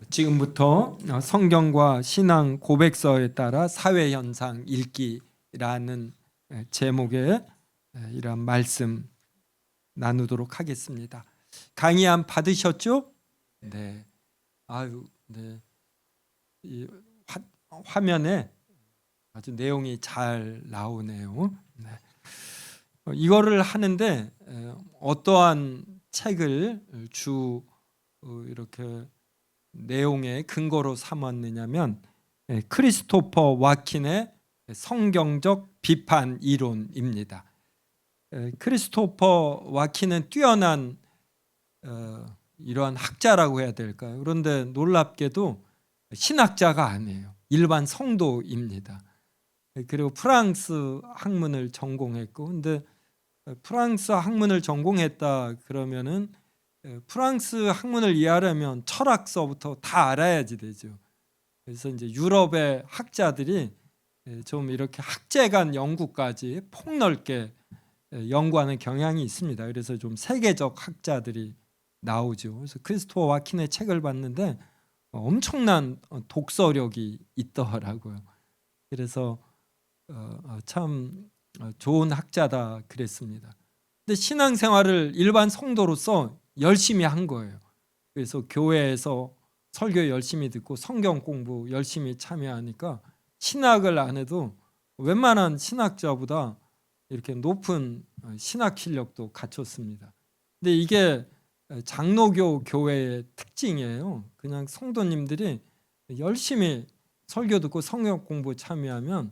지금부터 성경과 신앙 고백서에 따라 사회 현상 읽기라는 제목의 이런 말씀 나누도록 하겠습니다. 강의 받으셨죠? 네. 아유, 네. 이 화면에 아주 내용이 잘 나오네요. 네. 이거를 하는데 어떠한 책을 이렇게 내용의 근거로 삼았느냐면 크리스토퍼 와킨의 성경적 비판 이론입니다. 크리스토퍼 와킨은 뛰어난 이러한 학자라고 해야 될까요? 그런데 놀랍게도 신학자가 아니에요. 일반 성도입니다. 그리고 프랑스 학문을 전공했고, 근데 프랑스 학문을 전공했다 그러면은 프랑스 학문을 이해하려면 철학서부터 다 알아야지 되죠. 그래서 이제 유럽의 학자들이 좀 이렇게 학제간 연구까지 폭넓게 연구하는 경향이 있습니다. 그래서 좀 세계적 학자들이 나오죠. 그래서 크리스토퍼 와킨의 책을 봤는데 엄청난 독서력이 있더라고요. 그래서 참 좋은 학자다 그랬습니다. 근데 신앙생활을 일반 성도로서 열심히 한 거예요. 그래서 교회에서 설교 열심히 듣고 성경 공부 열심히 참여하니까 신학을 안 해도 웬만한 신학자보다 이렇게 높은 신학 실력도 갖췄습니다. 근데 이게 장로교 교회의 특징이에요. 그냥 성도님들이 열심히 설교 듣고 성경 공부 참여하면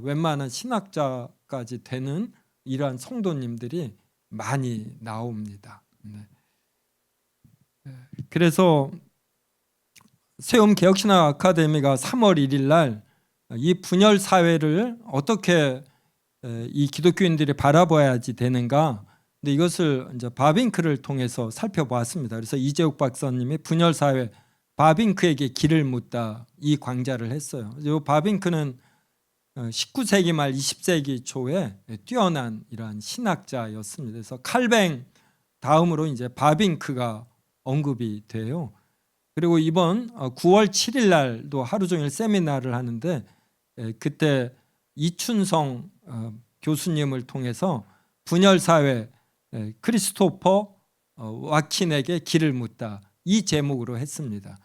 웬만한 신학자까지 되는 이러한 성도님들이 많이 나옵니다. 네. 그래서 세움 개혁신학 아카데미가 3월 1일 날 이 분열 사회를 어떻게 이 기독교인들이 바라봐야지 되는가, 근데 이것을 이제 바빙크를 통해서 살펴보았습니다. 그래서 이재욱 박사님이 분열 사회 바빙크에게 길을 묻다 이 강좌를 했어요. 이 바빙크는 19세기 말 20세기 초에 뛰어난 이러한 신학자였습니다. 그래서 칼뱅 다음으로 이제 바빙크가 언급이 돼요. 그리고 이번 9월 7일 날도 하루 종일 세미나를 하는데 그때 이춘성 교수님을 통해서 분열사회 크리스토퍼 와킨에게 길을 묻다 이 제목으로 했습니다.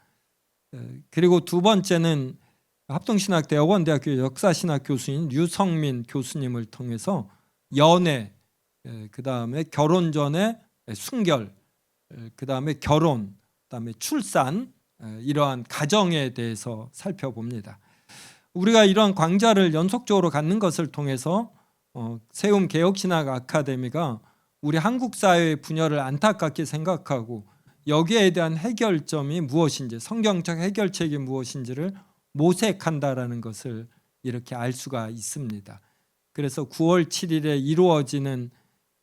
그리고 두 번째는 합동신학대학원대학교 역사신학 교수인 류성민 교수님을 통해서 연애, 그 다음에 결혼 전에 순결, 그 다음에 결혼, 그 다음에 출산, 이러한 가정에 대해서 살펴봅니다. 우리가 이러한 강좌를 연속적으로 갖는 것을 통해서 세움 개혁신학 아카데미가 우리 한국 사회의 분열을 안타깝게 생각하고 여기에 대한 해결점이 무엇인지, 성경적 해결책이 무엇인지를 모색한다라는 것을 이렇게 알 수가 있습니다. 그래서 9월 7일에 이루어지는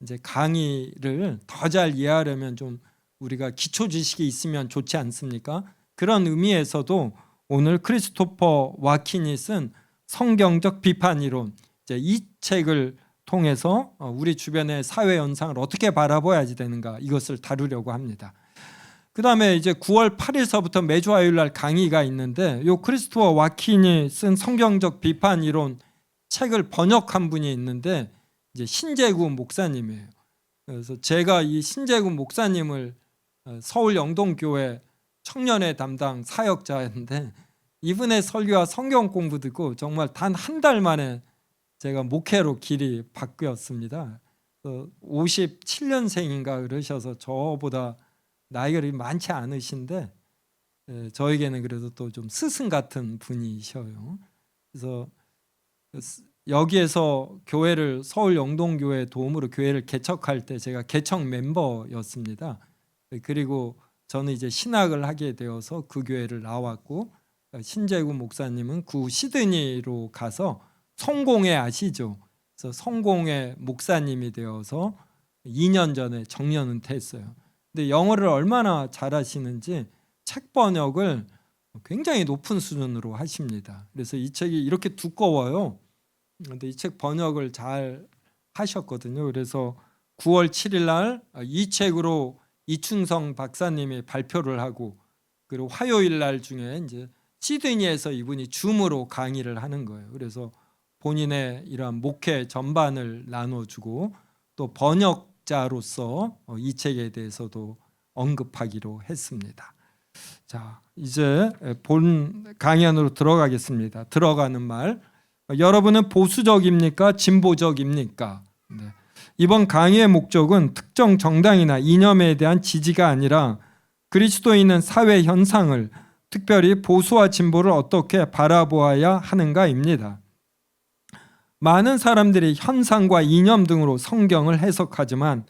이제 강의를 더 잘 이해하려면 좀 우리가 기초 지식이 있으면 좋지 않습니까? 그런 의미에서도 오늘 크리스토퍼 와킨이 쓴 성경적 비판 이론, 이제 이 책을 통해서 우리 주변의 사회 현상을 어떻게 바라봐야지 되는가 이것을 다루려고 합니다. 그 다음에 이제 9월 8일서부터 매주 화요일 날 강의가 있는데 이 크리스토퍼 와킨이 쓴 성경적 비판 이론 책을 번역한 분이 있는데 이제 신재구 목사님이에요. 그래서 제가 이 신재구 목사님을 서울 영동교회 청년회 담당 사역자였는데 이분의 설교와 성경 공부 듣고 정말 단 한 달 만에 제가 목회로 길이 바뀌었습니다. 57년생인가 그러셔서 저보다 나이가 많지 않으신데 저에게는 그래도 또 좀 스승 같은 분이셔요. 그래서 여기에서 교회를 서울 영동교회 도움으로 교회를 개척할 때 제가 개척 멤버였습니다. 그리고 저는 이제 신학을 하게 되어서 그 교회를 나왔고 신재구 목사님은 구 시드니로 가서 성공회 아시죠? 그래서 성공회 목사님이 되어서 2년 전에 정년 은퇴했어요. 근데 영어를 얼마나 잘하시는지 책 번역을 굉장히 높은 수준으로 하십니다. 그래서 이 책이 이렇게 두꺼워요. 근데 이 책 번역을 잘 하셨거든요. 그래서 9월 7일 날 이 책으로 이춘성 박사님이 발표를 하고 그리고 화요일 날 중에 이제 시드니에서 이분이 줌으로 강의를 하는 거예요. 그래서 본인의 이러한 목회 전반을 나눠주고 또 번역자로서 이 책에 대해서도 언급하기로 했습니다. 자, 이제 본 강의 안으로 들어가겠습니다. 들어가는 말, 여러분은 보수적입니까? 진보적입니까? 네. 이번 강의의 목적은 특정 정당이나 이념에 대한 지지가 아니라 그리스도인은 사회 현상을, 특별히 보수와 진보를 어떻게 바라보아야 하는가입니다. 많은 사람들이 현상과 이념 등으로 성경을 해석하지만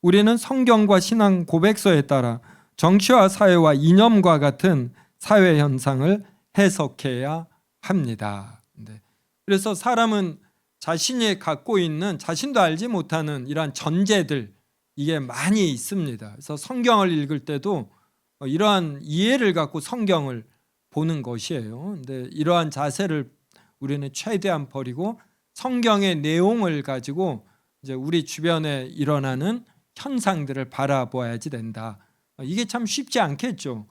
우리는 성경과 신앙 고백서에 따라 정치와 사회와 이념과 같은 사회 현상을 해석해야 합니다. 그래서 사람은 자신이 갖고 있는, 자신도 알지 못하는 이러한 전제들, 이게 많이 있습니다. 그래서 성경을 읽을 때도 이러한 이해를 갖고 성경을 보는 것이에요. 근데 이러한 자세를 우리는 최대한 버리고 성경의 내용을 가지고 이제 우리 주변에 일어나는 현상들을 바라보아야지 된다. 이게 참 쉽지 않겠죠.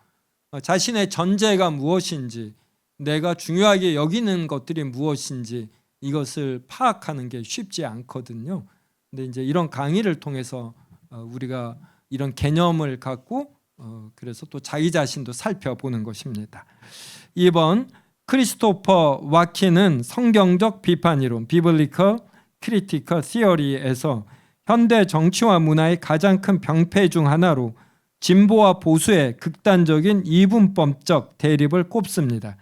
자신의 전제가 무엇인지, 내가 중요하게 여기는 것들이 무엇인지 이것을 파악하는 게 쉽지 않거든요. 근데 이제 이런 강의를 통해서 우리가 이런 개념을 갖고 그래서 또 자기 자신도 살펴보는 것입니다. 2번, 크리스토퍼 와킨은 성경적 비판 이론 (Biblical Critical Theory)에서 현대 정치와 문화의 가장 큰 병폐 중 하나로 진보와 보수의 극단적인 이분법적 대립을 꼽습니다.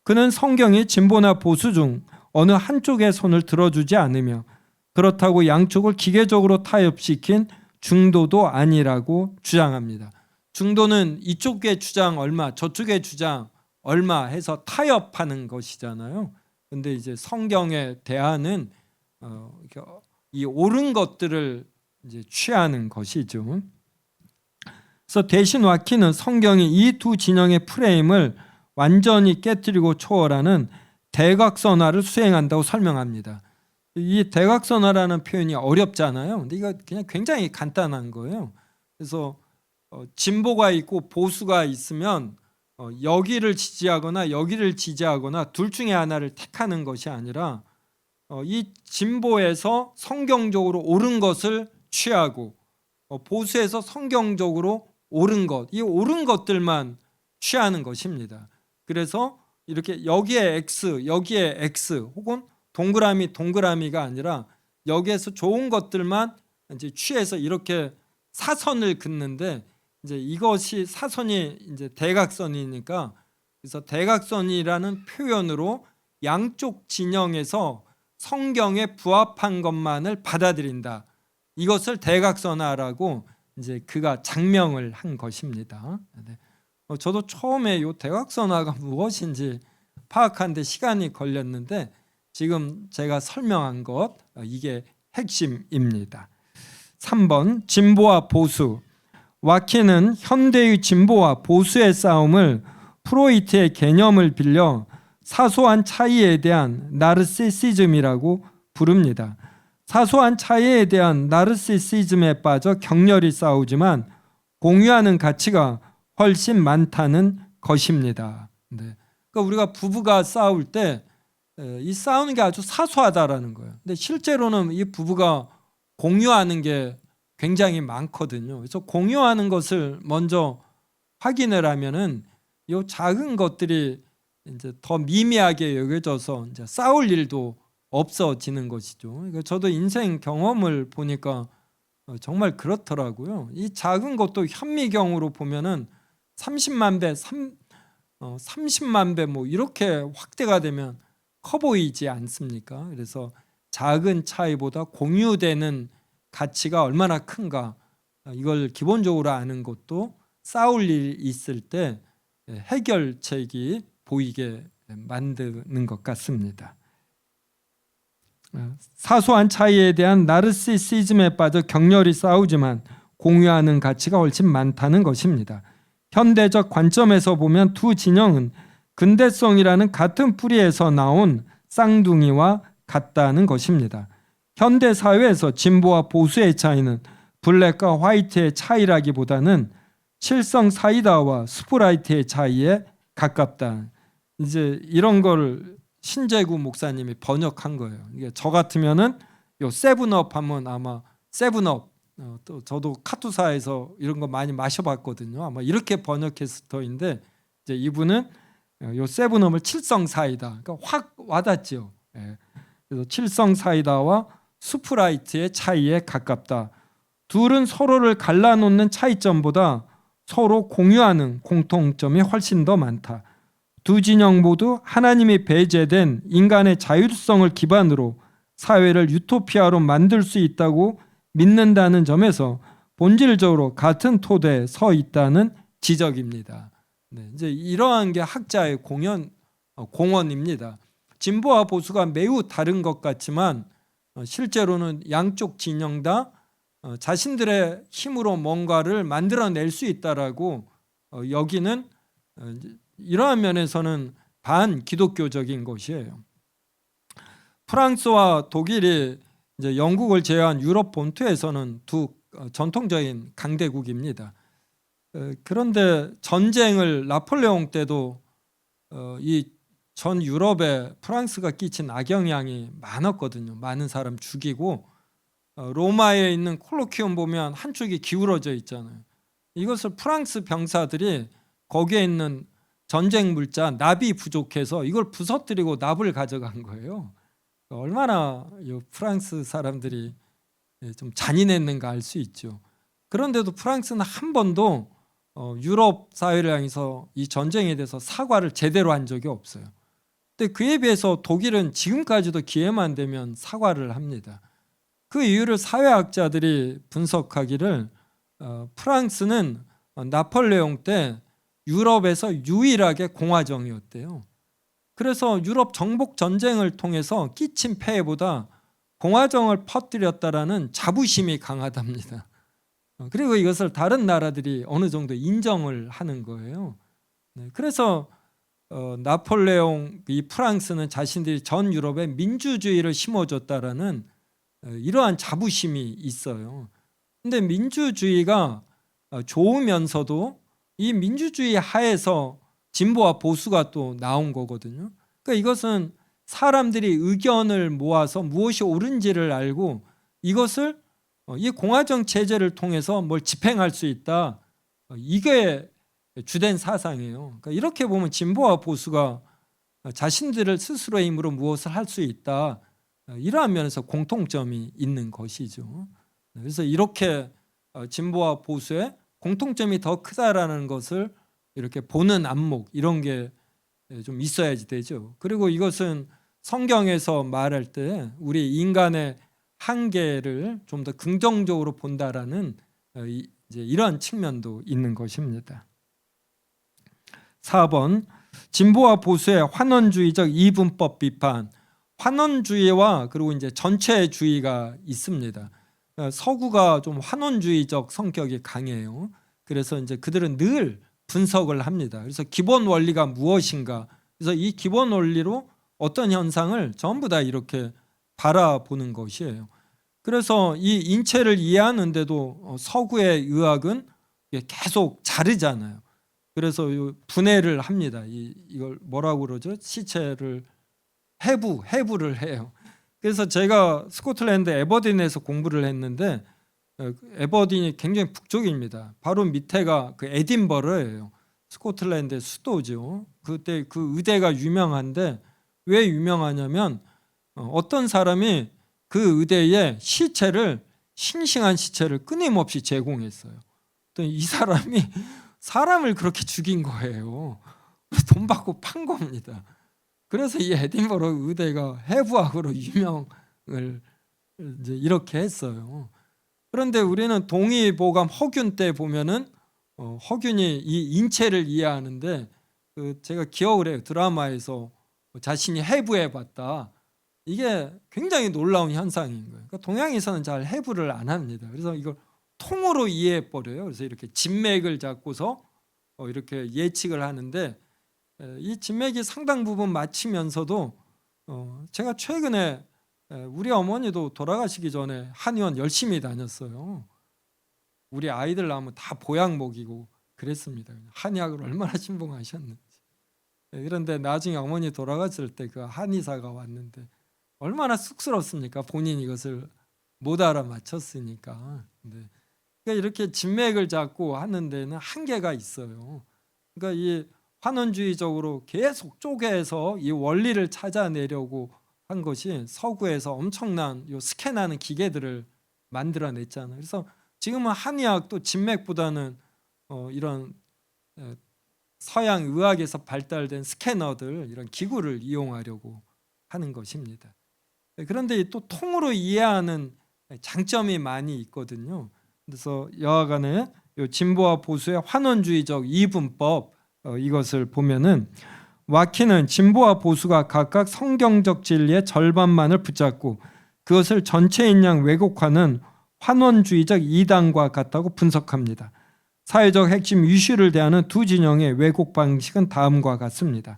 그는 성경이 진보나 보수 중 어느 한쪽의 손을 들어주지 않으며 그렇다고 양쪽을 기계적으로 타협시킨 중도도 아니라고 주장합니다. 중도는 이쪽의 주장 얼마, 저쪽의 주장 얼마 해서 타협하는 것이잖아요. 근데 이제 성경의 대안은 이 옳은 것들을 이제 취하는 것이죠. 그래서 대신 와키는 성경이 이 두 진영의 프레임을 완전히 깨뜨리고 초월하는 대각선화를 수행한다고 설명합니다. 이 대각선화라는 표현이 어렵잖아요. 근데 이거 그냥 굉장히 간단한 거예요. 그래서 진보가 있고 보수가 있으면 여기를 지지하거나 여기를 지지하거나 둘 중에 하나를 택하는 것이 아니라 이 진보에서 성경적으로 옳은 것을 취하고 보수에서 성경적으로 옳은 것, 이 옳은 것들만 취하는 것입니다. 그래서 이렇게 여기에 X, 여기에 X 혹은 동그라미가 아니라 여기에서 좋은 것들만 이제 취해서 이렇게 사선을 긋는데 이제 이것이 사선이 이제 대각선이니까 그래서 대각선이라는 표현으로 양쪽 진영에서 성경에 부합한 것만을 받아들인다. 이것을 대각선화라고 이제 그가 장명을 한 것입니다. 저도 처음에 이 대각선화가 무엇인지 파악하는데 시간이 걸렸는데 지금 제가 설명한 것 이게 핵심입니다. 3번, 진보와 보수. 와키는 현대의 진보와 보수의 싸움을 프로이트의 개념을 빌려 사소한 차이에 대한 나르시시즘이라고 부릅니다. 사소한 차이에 대한 나르시시즘에 빠져 격렬히 싸우지만 공유하는 가치가 훨씬 많다는 것입니다. 그러니까 우리가 부부가 싸울 때 이 싸우는 게 아주 사소하다라는 거예요. 근데 실제로는 이 부부가 공유하는 게 굉장히 많거든요. 그래서 공유하는 것을 먼저 확인을 하면은 이 작은 것들이 이제 더 미미하게 여겨져서 이제 싸울 일도 없어지는 것이죠. 그러니까 저도 인생 경험을 보니까 정말 그렇더라고요. 이 작은 것도 현미경으로 보면은 30만 배, 30만 배 뭐 이렇게 확대가 되면 커 보이지 않습니까? 그래서 작은 차이보다 공유되는 가치가 얼마나 큰가 이걸 기본적으로 아는 것도 싸울 일이 있을 때 해결책이 보이게 만드는 것 같습니다. 사소한 차이에 대한 나르시시즘에 빠져 격렬히 싸우지만 공유하는 가치가 훨씬 많다는 것입니다. 현대적 관점에서 보면 두 진영은 근대성이라는 같은 뿌리에서 나온 쌍둥이와 같다는 것입니다. 현대 사회에서 진보와 보수의 차이는 블랙과 화이트의 차이라기보다는 칠성 사이다와 스프라이트의 차이에 가깝다. 이제 이런 걸 신재구 목사님이 번역한 거예요. 이게 저 같으면은 요 세븐업 하면 아마 세븐업 또 저도 카투사에서 이런 거 많이 마셔봤거든요. 아마 이렇게 번역했을 터인데 이제 이분은 요 세븐업을 칠성 사이다. 그러니까 확 와닿죠. 예. 그래서 칠성 사이다와 스프라이트의 차이에 가깝다. 둘은 서로를 갈라놓는 차이점보다 서로 공유하는 공통점이 훨씬 더 많다. 두 진영 모두 하나님이 배제된 인간의 자율성을 기반으로 사회를 유토피아로 만들 수 있다고 믿는다는 점에서 본질적으로 같은 토대에 서 있다는 지적입니다. 네, 이제 이러한 게 학자의 공헌입니다. 진보와 보수가 매우 다른 것 같지만 실제로는 양쪽 진영 다 자신들의 힘으로 뭔가를 만들어낼 수 있다라고 여기는 이러한 면에서는 반기독교적인 것이에요. 프랑스와 독일이 이제 영국을 제외한 유럽 본토에서는 두 전통적인 강대국입니다. 그런데 전쟁을 나폴레옹 때도 이 전 유럽에 프랑스가 끼친 악영향이 많았거든요. 많은 사람 죽이고 로마에 있는 콜로키움 보면 한쪽이 기울어져 있잖아요. 이것을 프랑스 병사들이 거기에 있는 전쟁 물자 납이 부족해서 이걸 부서뜨리고 납을 가져간 거예요. 얼마나 프랑스 사람들이 좀 잔인했는가 알 수 있죠. 그런데도 프랑스는 한 번도 유럽 사회를 향해서 이 전쟁에 대해서 사과를 제대로 한 적이 없어요. 근데 그에 비해서 독일은 지금까지도 기회만 되면 사과를 합니다. 그 이유를 사회학자들이 분석하기를 프랑스는 나폴레옹 때 유럽에서 유일하게 공화정이었대요. 그래서 유럽 정복 전쟁을 통해서 끼친 폐해보다 공화정을 퍼뜨렸다라는 자부심이 강하답니다. 그리고 이것을 다른 나라들이 어느 정도 인정을 하는 거예요. 그래서 나폴레옹 이 프랑스는 자신들이 전 유럽에 민주주의를 심어줬다라는 이러한 자부심이 있어요. 근데 민주주의가 좋으면서도 이 민주주의 하에서 진보와 보수가 또 나온 거거든요. 그러니까 이것은 사람들이 의견을 모아서 무엇이 옳은지를 알고 이것을 이 공화정 체제를 통해서 뭘 집행할 수 있다. 이게 주된 사상이에요. 그러니까 이렇게 보면 진보와 보수가 자신들을 스스로의 힘으로 무엇을 할 수 있다. 이러한 면에서 공통점이 있는 것이죠. 그래서 이렇게 진보와 보수의 공통점이 더 크다라는 것을 이렇게 보는 안목 이런 게 좀 있어야지 되죠. 그리고 이것은 성경에서 말할 때 우리 인간의 한계를 좀 더 긍정적으로 본다라는 이제 이러한 측면도 있는 것입니다. 4번 진보와 보수의 환원주의적 이분법 비판. 환원주의와 그리고 이제 전체주의가 있습니다. 서구가 좀 환원주의적 성격이 강해요. 그래서 이제 그들은 늘 분석을 합니다. 그래서 기본 원리가 무엇인가. 그래서 이 기본 원리로 어떤 현상을 전부 다 이렇게 바라보는 것이에요. 그래서 이 인체를 이해하는데도 서구의 의학은 계속 자르잖아요. 그래서 분해를 합니다. 이걸 뭐라고 그러죠? 시체를 해부를 해요. 그래서 제가 스코틀랜드 에버딘에서 공부를 했는데 에버딘이 굉장히 북쪽입니다. 바로 밑에가 그 에딘버러예요. 스코틀랜드의 수도죠. 그때 그 의대가 유명한데 왜 유명하냐면 어떤 사람이 그 의대에 싱싱한 시체를 끊임없이 제공했어요. 또 이 사람이 사람을 그렇게 죽인 거예요. 돈 받고 판 겁니다. 그래서 이 에딘버러 의대가 해부학으로 유명을 이제 이렇게 했어요. 그런데 우리는 동의보감 허균 때 보면은 허균이 이 인체를 이해하는데 제가 기억을 해요. 드라마에서 자신이 해부해봤다. 이게 굉장히 놀라운 현상인 거예요. 그러니까 동양에서는 잘 해부를 안 합니다. 그래서 이걸 통으로 이해해버려요. 그래서 이렇게 진맥을 잡고서 이렇게 예측을 하는데 이 진맥이 상당 부분 맞히면서도 제가 최근에 우리 어머니도 돌아가시기 전에 한의원 열심히 다녔어요. 우리 아이들 낳으면 다 보약 먹이고 그랬습니다. 한의학을 얼마나 신봉하셨는지. 그런데 나중에 어머니 돌아갔을 때 그 한의사가 왔는데 얼마나 쑥스럽습니까? 본인이 이것을 못 알아맞혔으니까. 그러니까 이렇게 진맥을 잡고 하는 데는 한계가 있어요. 그러니까 이 환원주의적으로 계속 쪼개서 이 원리를 찾아내려고 한 것이 서구에서 엄청난 요 스캔하는 기계들을 만들어냈잖아요. 그래서 지금은 한의학도 진맥보다는 이런 서양 의학에서 발달된 스캐너들, 이런 기구를 이용하려고 하는 것입니다. 그런데 또 통으로 이해하는 장점이 많이 있거든요. 그래서 여하간에 진보와 보수의 환원주의적 이분법, 이것을 보면은 와키는 진보와 보수가 각각 성경적 진리의 절반만을 붙잡고 그것을 전체인 양 왜곡하는 환원주의적 이단과 같다고 분석합니다. 사회적 핵심 이슈를 대하는 두 진영의 왜곡 방식은 다음과 같습니다.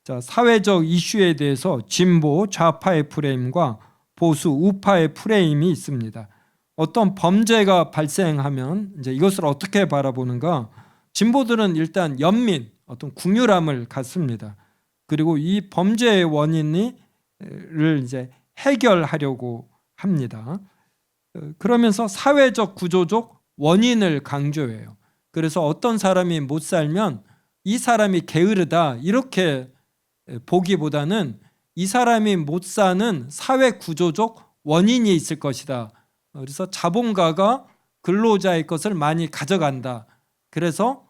자, 사회적 이슈에 대해서 진보 좌파의 프레임과 보수 우파의 프레임이 있습니다. 어떤 범죄가 발생하면 이제 이것을 어떻게 바라보는가? 진보들은 일단 연민, 어떤 궁유람을 갖습니다. 그리고 이 범죄의 원인을 이제 해결하려고 합니다. 그러면서 사회적 구조적 원인을 강조해요. 그래서 어떤 사람이 못 살면 이 사람이 게으르다 이렇게 보기보다는 이 사람이 못 사는 사회 구조적 원인이 있을 것이다. 그래서 자본가가 근로자의 것을 많이 가져간다. 그래서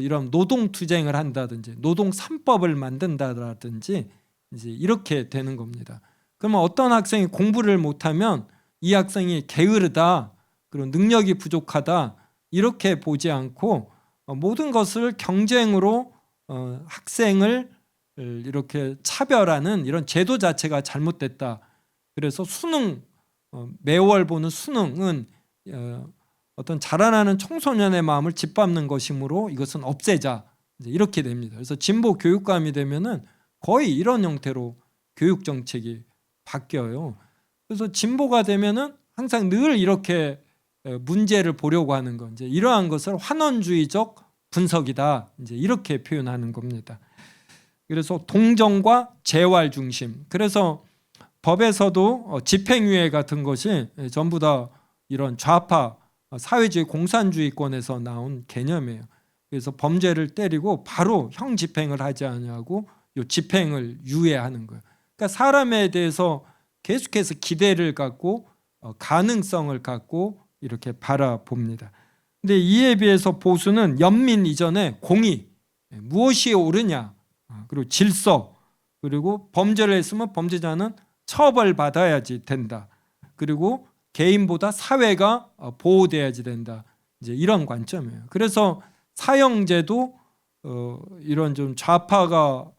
이런 노동투쟁을 한다든지 노동 3법을 만든다든지 이제 이렇게 되는 겁니다. 그러면 어떤 학생이 공부를 못하면 이 학생이 게으르다, 그리고 능력이 부족하다 이렇게 보지 않고 모든 것을 경쟁으로 학생을 이렇게 차별하는 이런 제도 자체가 잘못됐다. 그래서 수능, 매월 보는 수능은 어떤 자라나는 청소년의 마음을 짓밟는 것이므로 이것은 없애자, 이렇게 됩니다. 그래서 진보 교육감이 되면은 거의 이런 형태로 교육 정책이 바뀌어요. 그래서 진보가 되면은 항상 늘 이렇게 문제를 보려고 하는 건 이제 이러한 것을 환원주의적 분석이다, 이제 이렇게 표현하는 겁니다. 그래서 동정과 재활 중심. 그래서 법에서도 집행유예 같은 것이 전부 다 이런 좌파 사회주의 공산주의권에서 나온 개념이에요. 그래서 범죄를 때리고 바로 형 집행을 하지 않냐고 요 집행을 유예하는 거예요. 그러니까 사람에 대해서 계속해서 기대를 갖고 가능성을 갖고 이렇게 바라봅니다. 근데 이에 비해서 보수는 연민 이전에 공의, 무엇이 옳으냐, 그리고 질서, 그리고 범죄를 했으면 범죄자는 처벌받아야지 된다. 그리고 개인보다 사회가 보호돼야지 된다. 이제 이런 관점이에요. 그래서 사형제도 이런 좀 좌파가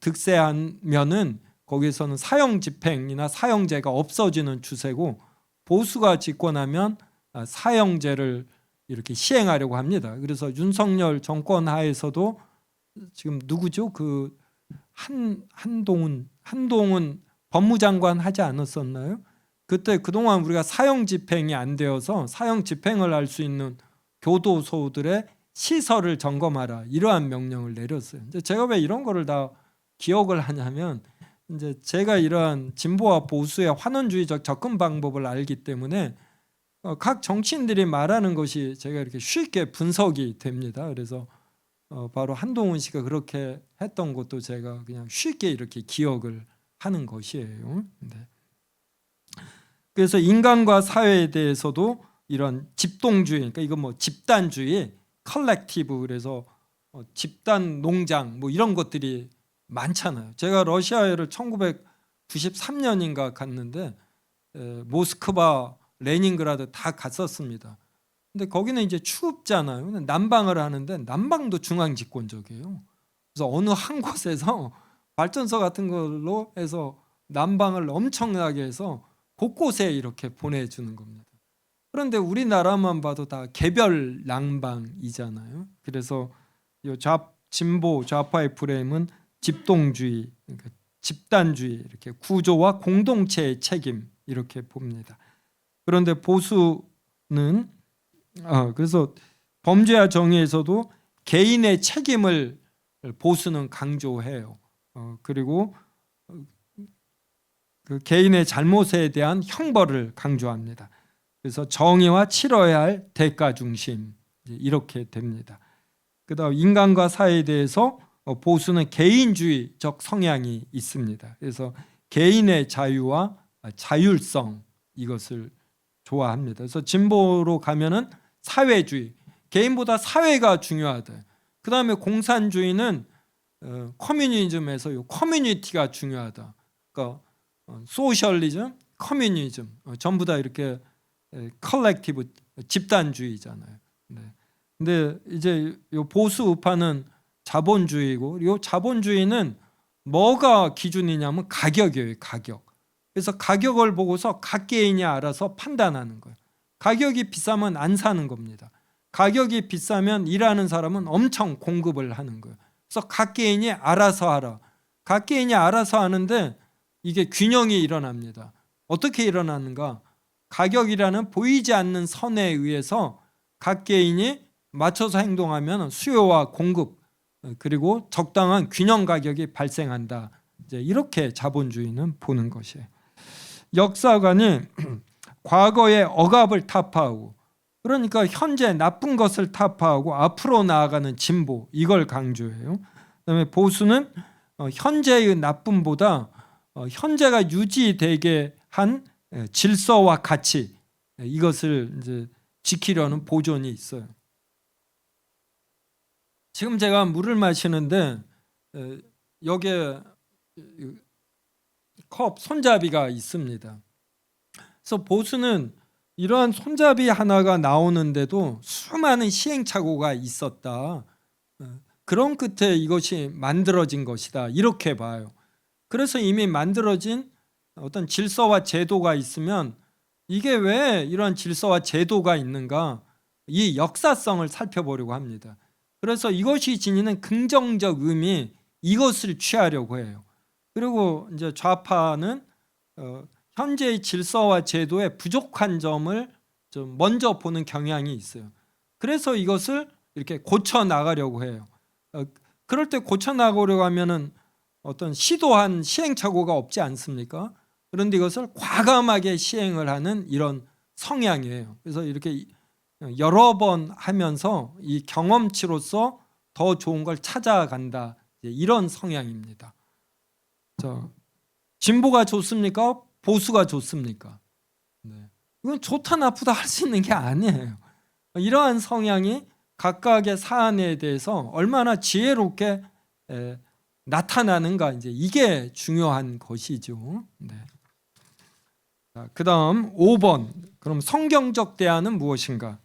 득세하면은 거기서는 사형 집행이나 사형제가 없어지는 추세고, 보수가 집권하면 사형제를 이렇게 시행하려고 합니다. 그래서 윤석열 정권 하에서도 지금 누구죠? 그 한동훈 법무장관 하지 않았었나요? 그때 그동안 우리가 사형 집행이 안 되어서 사형 집행을 할 수 있는 교도소들의 시설을 점검하라, 이러한 명령을 내렸어요. 이제 제가 왜 이런 거를 다 기억을 하냐면, 이제 제가 이러한 진보와 보수의 환원주의적 접근 방법을 알기 때문에 각 정치인들이 말하는 것이 제가 이렇게 쉽게 분석이 됩니다. 그래서 바로 한동훈 씨가 그렇게 했던 것도 제가 그냥 쉽게 이렇게 기억을 하는 것이에요. 네. 그래서 인간과 사회에 대해서도 이런 집동주의, 그러니까 이건 뭐 집단주의, 컬렉티브, 그래서 집단 농장 뭐 이런 것들이 많잖아요. 제가 러시아를 1993년인가 갔는데 모스크바, 레닌그라드 다 갔었습니다. 근데 거기는 이제 추up잖아요. 난방을 하는데 난방도 중앙 집권적이에요. 그래서 어느 한 곳에서 발전소 같은 걸로 해서 난방을 엄청나게 해서 곳곳에 이렇게 보내주는 겁니다. 그런데 우리나라만 봐도 다 개별 난방이잖아요. 그래서 이 진보 좌파의 프레임은 집동주의, 그러니까 집단주의, 이렇게 구조와 공동체의 책임, 이렇게 봅니다. 그런데 보수는 그래서 범죄와 정의에서도 개인의 책임을 보수는 강조해요. 그리고 그 개인의 잘못에 대한 형벌을 강조합니다. 그래서 정의와 치러야 할 대가 중심, 이렇게 됩니다. 그다음 인간과 사회에 대해서 보수는 개인주의적 성향이 있습니다. 그래서 개인의 자유와 자율성, 이것을 좋아합니다. 그래서 진보로 가면은 사회주의, 개인보다 사회가 중요하다. 그 다음에 공산주의는 커뮤니즘에서 커뮤니티가 중요하다. 그러니까 소셜리즘, 커뮤니즘 전부 다 이렇게 컬렉티브 집단주의잖아요. 네. 근데 이제 요 보수 우파는 자본주의고, 요 자본주의는 뭐가 기준이냐면 가격이에요. 가격. 그래서 가격을 보고서 각 개인이 알아서 판단하는 거예요. 가격이 비싸면 안 사는 겁니다. 가격이 비싸면 일하는 사람은 엄청 공급을 하는 거예요. 그래서 각 개인이 알아서 하라. 각 개인이 알아서 하는데 이게 균형이 일어납니다. 어떻게 일어나는가? 가격이라는 보이지 않는 선에 의해서 각 개인이 맞춰서 행동하면 수요와 공급, 그리고 적당한 균형 가격이 발생한다. 이제 이렇게 자본주의는 보는 것이에요. 역사관이 과거의 억압을 타파하고, 그러니까 현재 나쁜 것을 타파하고 앞으로 나아가는 진보, 이걸 강조해요. 그다음에 보수는 현재의 나쁨보다 현재가 유지되게 한 질서와 가치, 이것을 이제 지키려는 보존이 있어요. 지금 제가 물을 마시는데 여기에 컵 손잡이가 있습니다. 그래서 보수는 이러한 손잡이 하나가 나오는데도 수많은 시행착오가 있었다. 그런 끝에 이것이 만들어진 것이다. 이렇게 봐요. 그래서 이미 만들어진 어떤 질서와 제도가 있으면 이게 왜 이러한 질서와 제도가 있는가? 이 역사성을 살펴보려고 합니다. 그래서 이것이 지니는 긍정적 의미, 이것을 취하려고 해요. 그리고 이제 좌파는 현재의 질서와 제도의 부족한 점을 좀 먼저 보는 경향이 있어요. 그래서 이것을 이렇게 고쳐 나가려고 해요. 그럴 때 고쳐 나가려고 하면은 어떤 시도한 시행착오가 없지 않습니까? 그런데 이것을 과감하게 시행을 하는 이런 성향이에요. 그래서 이렇게 여러 번 하면서 이 경험치로서 더 좋은 걸 찾아간다, 이런 성향입니다. 진보가 좋습니까? 보수가 좋습니까? 네. 이건 좋다 나쁘다 할 수 있는 게 아니에요. 이러한 성향이 각각의 사안에 대해서 얼마나 지혜롭게 나타나는가, 이제 이게 중요한 것이죠. 네. 그 다음 5번, 그럼 성경적 대안은 무엇인가?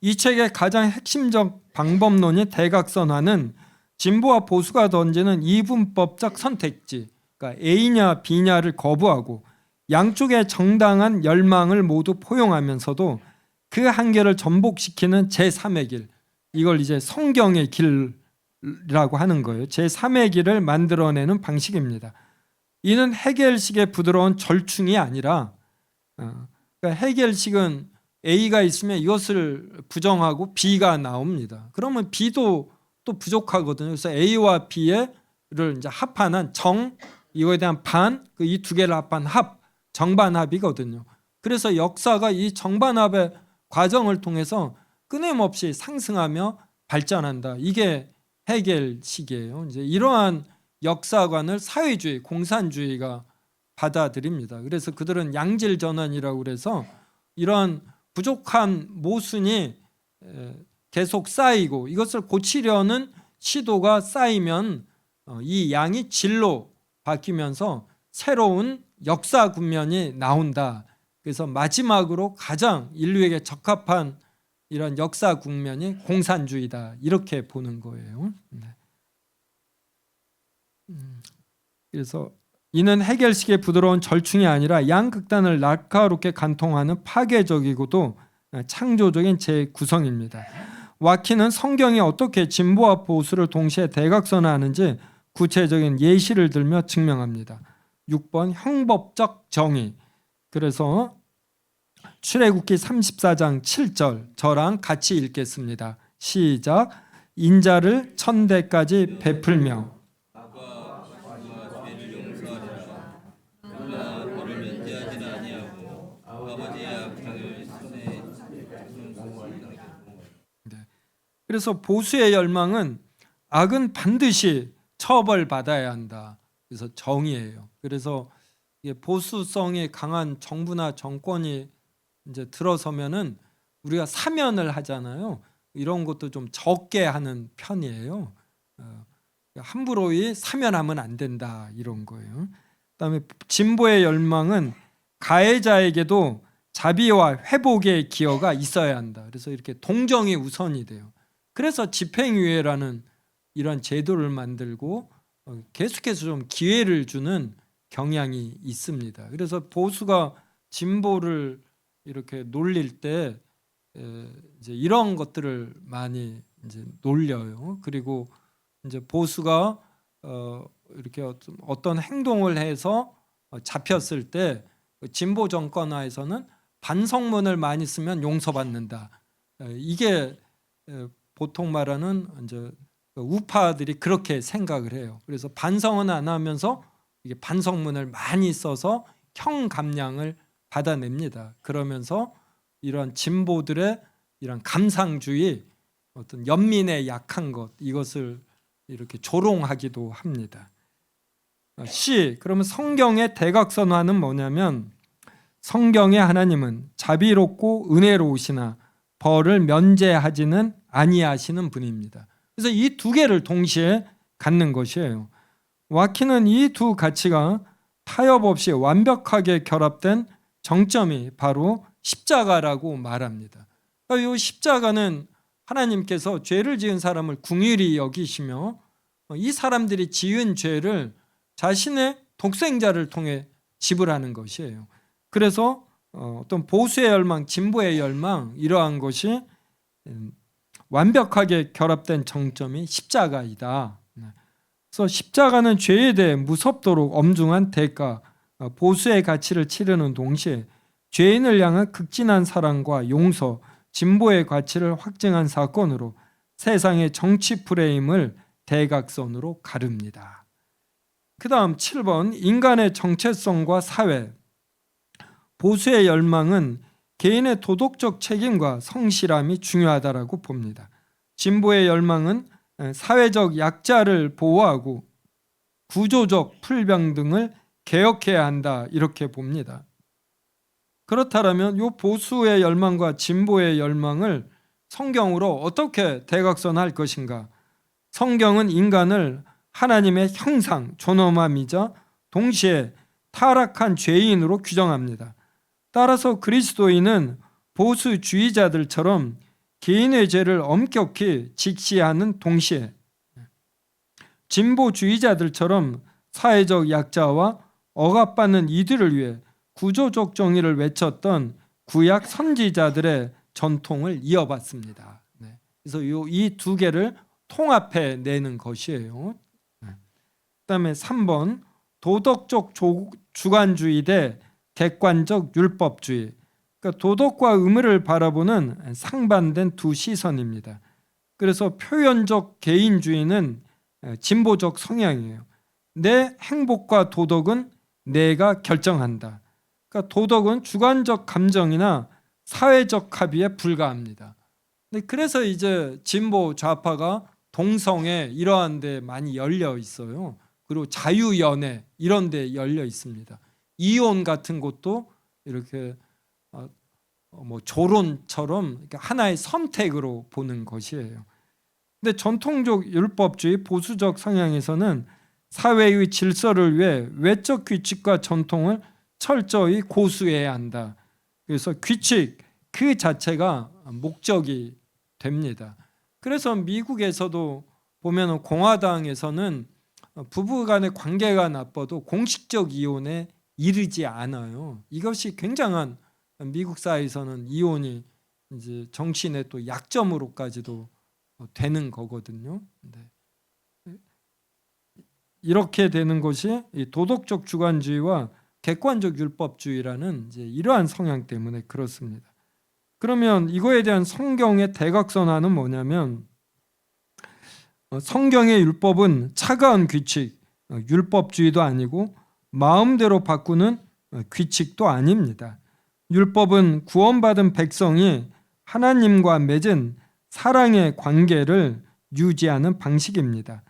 이 책의 가장 핵심적 방법론이 대각선화는 진보와 보수가 던지는 이분법적 선택지, 그러니까 A냐 B냐를 거부하고 양쪽의 정당한 열망을 모두 포용하면서도 그 한계를 전복시키는 제3의 길, 이걸 이제 성경의 길이라고 하는 거예요. 제3의 길을 만들어내는 방식입니다. 이는 해겔식의 부드러운 절충이 아니라, 그러니까 해겔식은 A가 있으면 이것을 부정하고 B가 나옵니다. 그러면 B도 또 부족하거든요. 그래서 A와 B를 이제 합하는 정, 이거에 대한 반, 이 두 개를 합한 합, 정반합이거든요. 그래서 역사가 이 정반합의 과정을 통해서 끊임없이 상승하며 발전한다. 이게 해겔식이에요. 이제 이러한 역사관을 사회주의, 공산주의가 받아들입니다. 그래서 그들은 양질 전환이라고 그래서 이러한 부족한 모순이 계속 쌓이고 이것을 고치려는 시도가 쌓이면 이 양이 질로 바뀌면서 새로운 역사 국면이 나온다. 그래서 마지막으로 가장 인류에게 적합한 이런 역사 국면이 공산주의다. 이렇게 보는 거예요. 그래서 이는 해겔식의 부드러운 절충이 아니라 양극단을 날카롭게 관통하는 파괴적이고도 창조적인 재구성입니다. 와키는 성경이 어떻게 진보와 보수를 동시에 대각선화하는지 구체적인 예시를 들며 증명합니다. 6번 형법적 정의. 그래서 출애굽기 34장 7절 저랑 같이 읽겠습니다. 시작. 인자를 1000대까지 베풀며 그래서 보수의 열망은 악은 반드시 처벌받아야 한다. 그래서 정의예요. 그래서 이게 보수성이 강한 정부나 정권이 이제 들어서면은 우리가 사면을 하잖아요. 이런 것도 좀 적게 하는 편이에요. 함부로 사면하면 안 된다 이런 거예요. 그다음에 진보의 열망은 가해자에게도 자비와 회복의 기여가 있어야 한다. 그래서 이렇게 동정이 우선이 돼요. 그래서 집행유예라는 이런 제도를 만들고 계속해서 좀 기회를 주는 경향이 있습니다. 그래서 보수가 진보를 이렇게 놀릴 때 이제 이런 것들을 많이 이제 놀려요. 그리고 이제 보수가 이렇게 어떤 행동을 해서 잡혔을 때 진보 정권화에서는 반성문을 많이 쓰면 용서받는다. 이게 보통 말하는 이제 우파들이 그렇게 생각을 해요. 그래서 반성은 안 하면서 이게 반성문을 많이 써서 형감량을 받아냅니다. 그러면서 이런 진보들의 이런 감상주의, 어떤 연민의 약한 것 이것을 이렇게 조롱하기도 합니다. C. 그러면 성경의 대각선화는 뭐냐면 성경의 하나님은 자비롭고 은혜로우시나 벌을 면제하지는 아니하시는 분입니다. 그래서 이 두 개를 동시에 갖는 것이에요. 와키는 이 두 가치가 타협 없이 완벽하게 결합된 정점이 바로 십자가라고 말합니다. 이 십자가는 하나님께서 죄를 지은 사람을 긍휼히 여기시며 이 사람들이 지은 죄를 자신의 독생자를 통해 지불하는 것이에요. 그래서 어떤 보수의 열망, 진보의 열망 이러한 것이 완벽하게 결합된 정점이 십자가이다. 그래서 십자가는 죄에 대해 무섭도록 엄중한 대가, 보수의 가치를 치르는 동시에 죄인을 향한 극진한 사랑과 용서, 진보의 가치를 확증한 사건으로 세상의 정치 프레임을 대각선으로 가릅니다. 그 다음 7번 인간의 정체성과 사회. 보수의 열망은 개인의 도덕적 책임과 성실함이 중요하다라고 봅니다. 진보의 열망은 사회적 약자를 보호하고 구조적 불평등을 개혁해야 한다 이렇게 봅니다. 그렇다면 이 보수의 열망과 진보의 열망을 성경으로 어떻게 대각선할 것인가? 성경은 인간을 하나님의 형상, 존엄함이자 동시에 타락한 죄인으로 규정합니다. 따라서 그리스도인은 보수주의자들처럼 개인의 죄를 엄격히 직시하는 동시에 진보주의자들처럼 사회적 약자와 억압받는 이들을 위해 구조적 정의를 외쳤던 구약 선지자들의 전통을 이어받습니다. 그래서 이 두 개를 통합해 내는 것이에요. 그다음에 3번 도덕적 주관주의 대 객관적 율법주의. 그러니까 도덕과 의무를 바라보는 상반된 두 시선입니다. 그래서 표현적 개인주의는 진보적 성향이에요. 내 행복과 도덕은 내가 결정한다. 그러니까 도덕은 주관적 감정이나 사회적 합의에 불과합니다. 그래서 이제 진보 좌파가 동성애 이러한 데 많이 열려 있어요. 그리고 자유연애 이런 데 열려 있습니다. 이혼 같은 것도 이렇게 뭐 조론처럼 하나의 선택으로 보는 것이에요. 근데 전통적 율법주의 보수적 성향에서는 사회의 질서를 위해 외적 규칙과 전통을 철저히 고수해야 한다. 그래서 규칙 그 자체가 목적이 됩니다. 그래서 미국에서도 보면 공화당에서는 부부간의 관계가 나빠도 공식적 이혼에 이르지 않아요. 이것이 굉장한 미국 사회에서는 이혼이 이제 정신의 또 약점으로까지도 되는 거거든요. 이렇게 되는 것이 이 도덕적 주관주의와 객관적 율법주의라는 이제 이러한 성향 때문에 그렇습니다. 그러면 이거에 대한 성경의 대각선화는 뭐냐면 성경의 율법은 차가운 규칙, 율법주의도 아니고 마음대로 바꾸는 규칙도 아닙니다. 율법은 구원받은 백성이 하나님과 맺은 사랑의 관계를 유지하는 방식입니다.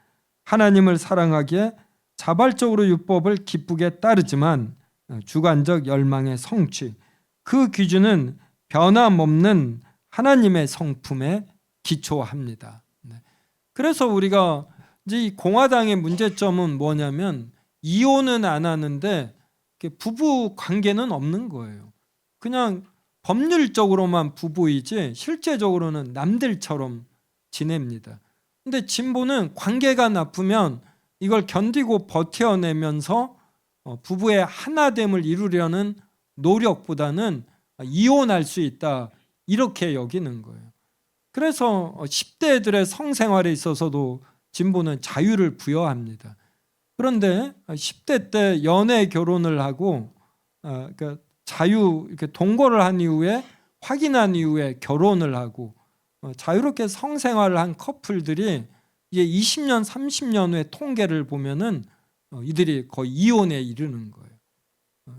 하나님을 사랑하기에 자발적으로 율법을 기쁘게 따르지만 주관적 열망의 성취, 그 기준은 변함없는 하나님의 성품에 기초합니다. 그래서 우리가 이제 이 공화당의 문제점은 뭐냐면 이혼은 안 하는데 부부 관계는 없는 거예요. 그냥 법률적으로만 부부이지 실제적으로는 남들처럼 지냅니다. 근데 진보는 관계가 나쁘면 이걸 견디고 버텨내면서 부부의 하나됨을 이루려는 노력보다는 이혼할 수 있다, 이렇게 여기는 거예요. 그래서 10대들의 성생활에 있어서도 진보는 자유를 부여합니다. 그런데 10대 때 연애 결혼을 하고 그러니까 자유 이렇게 동거를 한 이후에 확인한 이후에 결혼을 하고 자유롭게 성생활을 한 커플들이 이제 20년, 30년 후에 통계를 보면은 이들이 거의 이혼에 이르는 거예요.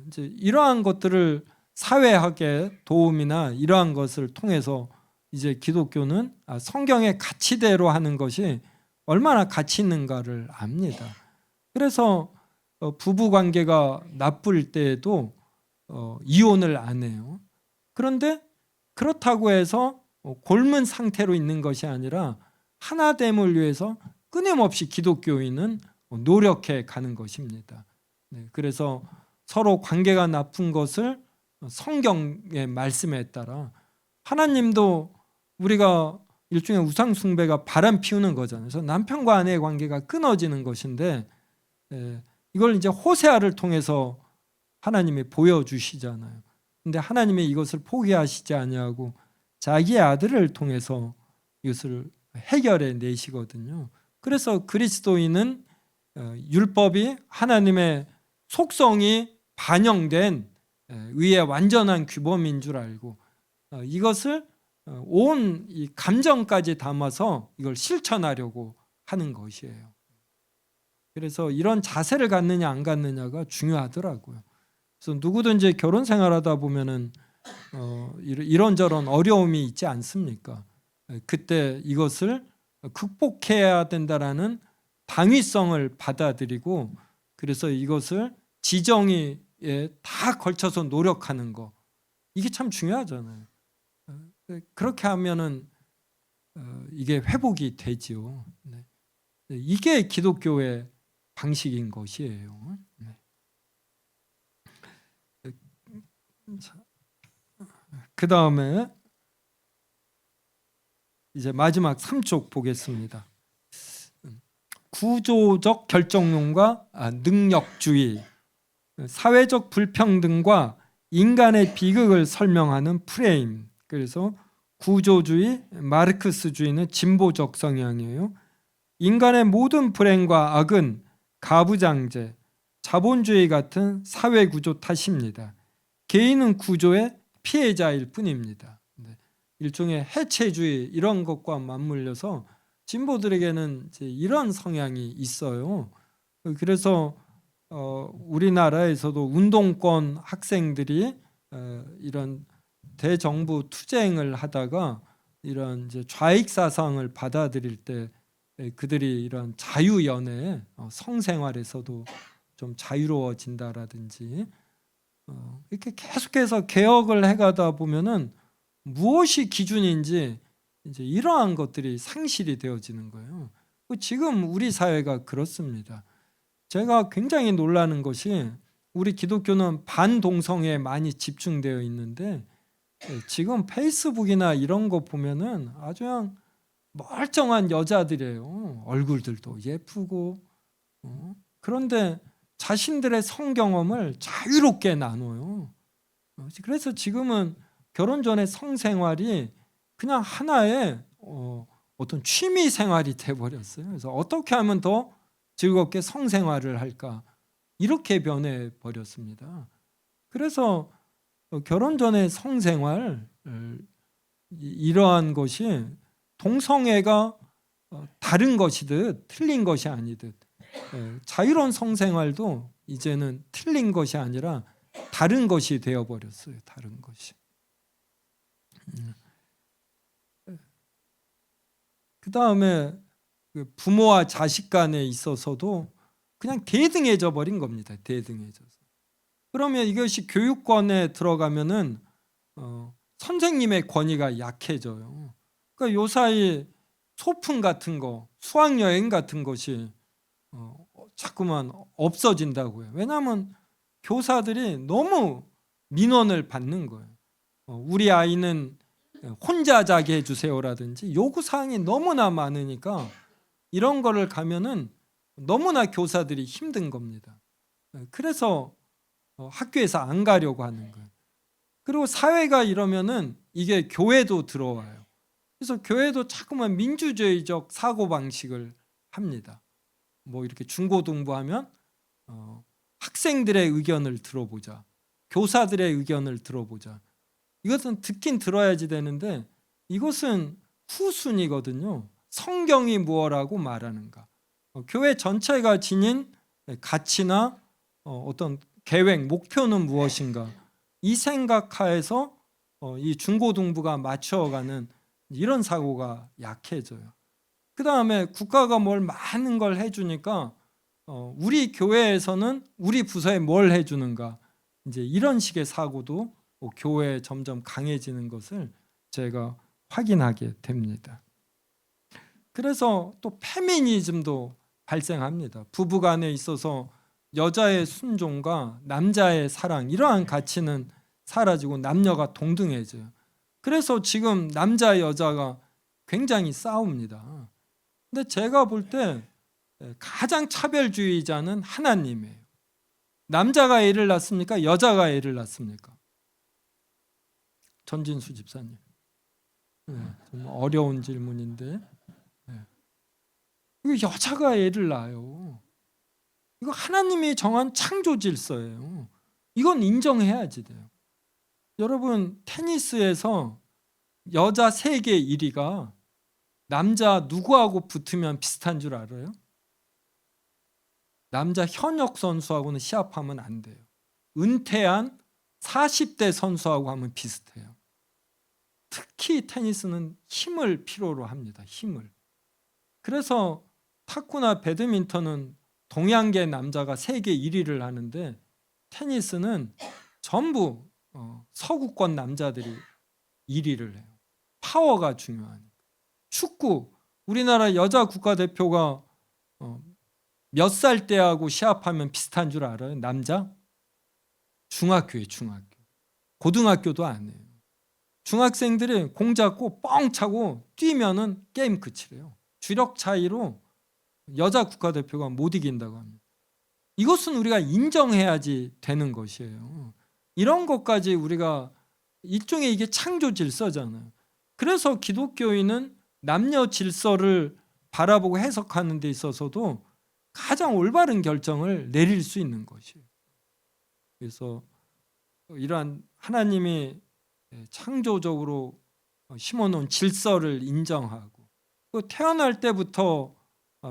이제 이러한 것들을 사회학의 도움이나 이러한 것을 통해서 이제 기독교는 성경의 가치대로 하는 것이 얼마나 가치 있는가를 압니다. 그래서 부부 관계가 나쁠 때에도 이혼을 안 해요. 그런데 그렇다고 해서 곪은 상태로 있는 것이 아니라 하나됨을 위해서 끊임없이 기독교인은 노력해 가는 것입니다. 그래서 서로 관계가 나쁜 것을 성경의 말씀에 따라, 하나님도 우리가 일종의 우상 숭배가 바람 피우는 거잖아요. 그래서 남편과 아내의 관계가 끊어지는 것인데 이걸 이제 호세아를 통해서 하나님이 보여주시잖아요. 근데 하나님이 이것을 포기하시지 아니하고 자기의 아들을 통해서 이것을 해결해 내시거든요. 그래서 그리스도인은 율법이 하나님의 속성이 반영된 의의 완전한 규범인 줄 알고 이것을 온 이 감정까지 담아서 이걸 실천하려고 하는 것이에요. 그래서 이런 자세를 갖느냐 안 갖느냐가 중요하더라고요. 그래서 누구든지 결혼 생활하다 보면은 이런저런 어려움이 있지 않습니까? 그때 이것을 극복해야 된다라는 당위성을 받아들이고, 그래서 이것을 지정의에 다 걸쳐서 노력하는 거, 이게 참 중요하잖아요. 그렇게 하면은 이게 회복이 되지요. 이게 기독교의 방식인 것이에요. 그 다음에 이제 마지막 3쪽 보겠습니다. 구조적 결정론과 능력주의, 사회적 불평등과 인간의 비극을 설명하는 프레임. 그래서 구조주의, 마르크스주의는 진보적 성향이에요. 인간의 모든 불행과 악은 가부장제, 자본주의 같은 사회구조 탓입니다. 개인은 구조의 피해자일 뿐입니다. 일종의 해체주의 이런 것과 맞물려서 진보들에게는 이제 이런 성향이 있어요. 그래서 우리나라에서도 운동권 학생들이 이런 대정부 투쟁을 하다가 이런 이제 좌익 사상을 받아들일 때 그들이 이런 자유연애, 성생활에서도 좀 자유로워진다라든지 이렇게 계속해서 개혁을 해가다 보면은 무엇이 기준인지 이제 이러한 것들이 상실이 되어지는 거예요. 지금 우리 사회가 그렇습니다. 제가 굉장히 놀라는 것이 우리 기독교는 반동성애에 많이 집중되어 있는데 지금 페이스북이나 이런 거 보면은 아주 그냥 멀쩡한 여자들이에요. 얼굴들도 예쁘고 그런데 자신들의 성경험을 자유롭게 나눠요. 그래서 지금은 결혼 전에 성생활이 그냥 하나의 어떤 취미 생활이 돼버렸어요. 그래서 어떻게 하면 더 즐겁게 성생활을 할까, 이렇게 변해 버렸습니다. 그래서 결혼 전의 성생활 이러한 것이 동성애가 다른 것이듯 틀린 것이 아니듯 자유로운 성생활도 이제는 틀린 것이 아니라 다른 것이 되어버렸어요. 다른 것이. 그 다음에 부모와 자식 간에 있어서도 그냥 대등해져 버린 겁니다. 대등해져서. 그러면 이것이 교육권에 들어가면은 선생님의 권위가 약해져요. 그러니까 요사이 소풍 같은 거, 수학여행 같은 것이 자꾸만 없어진다고요. 왜냐하면 교사들이 너무 민원을 받는 거예요. 우리 아이는 혼자 자게 해주세요라든지 요구사항이 너무나 많으니까 이런 거를 가면은 너무나 교사들이 힘든 겁니다. 그래서 학교에서 안 가려고 하는 거예요. 그리고 사회가 이러면은 이게 교회도 들어와요. 그래서 교회도 자꾸만 민주주의적 사고방식을 합니다. 뭐 이렇게 중고등부하면 학생들의 의견을 들어보자, 교사들의 의견을 들어보자. 이것은 듣긴 들어야지 되는데 이것은 후순위거든요. 성경이 무엇라고 말하는가, 교회 전체가 지닌 가치나 어떤 계획, 목표는 무엇인가, 이 생각하에서 이 중고등부가 맞춰가는 이런 사고가 약해져요. 그 다음에 국가가 뭘 많은 걸 해주니까 우리 교회에서는 우리 부서에 뭘 해주는가, 이제 이런 식의 사고도 교회에 점점 강해지는 것을 제가 확인하게 됩니다. 그래서 또 페미니즘도 발생합니다. 부부간에 있어서 여자의 순종과 남자의 사랑, 이러한 가치는 사라지고 남녀가 동등해져요. 그래서 지금 남자 여자가 굉장히 싸웁니다. 근데 제가 볼 때 가장 차별주의자는 하나님이에요. 남자가 애를 낳습니까? 여자가 애를 낳습니까? 전진수 집사님. 좀 어려운 질문인데 이거 여자가 애를 낳아요. 이거 하나님이 정한 창조 질서예요. 이건 인정해야지 돼요. 여러분, 테니스에서 여자 세계 1위가 남자 누구하고 붙으면 비슷한 줄 알아요? 남자 현역 선수하고는 시합하면 안 돼요. 은퇴한 40대 선수하고 하면 비슷해요. 특히 테니스는 힘을 필요로 합니다. 힘을. 그래서 탁구나 배드민턴은 동양계 남자가 세계 1위를 하는데 테니스는 전부 서구권 남자들이 1위를 해요. 파워가 중요하니까. 축구, 우리나라 여자 국가대표가 몇 살 때하고 시합하면 비슷한 줄 알아요? 남자? 중학교에 중학교. 고등학교도 안 해요. 중학생들이 공 잡고 뻥 차고 뛰면은 게임 끝이래요. 주력 차이로 여자 국가대표가 못 이긴다고 합니다. 이것은 우리가 인정해야지 되는 것이에요. 이런 것까지 우리가 일종의 이게 창조 질서잖아요. 그래서 기독교인은 남녀 질서를 바라보고 해석하는 데 있어서도 가장 올바른 결정을 내릴 수 있는 것이에요. 그래서 이러한 하나님이 창조적으로 심어놓은 질서를 인정하고 태어날 때부터